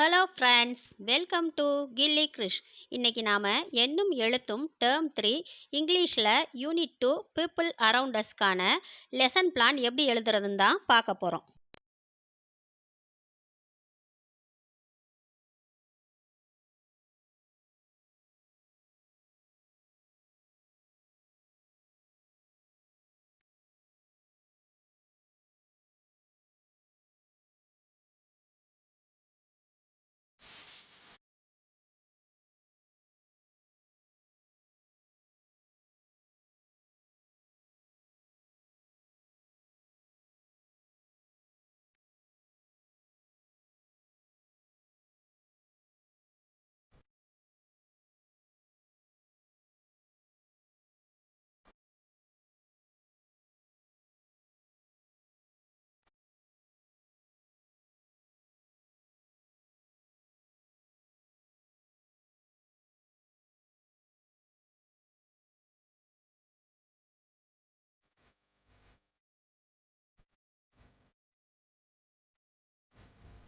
Hello friends, welcome to Gilli Krish. இன்னைக்கு நாம் எண்ணும் எழுத்தும் டேர்ம் 3 இங்கிலீஷில் யூனிட் 2 பீப்புள் அரவுண்ட் அஸ்க்கான லெசன் பிளான் எப்படி எழுதுறதுன்னு தான் பார்க்க போகிறோம்.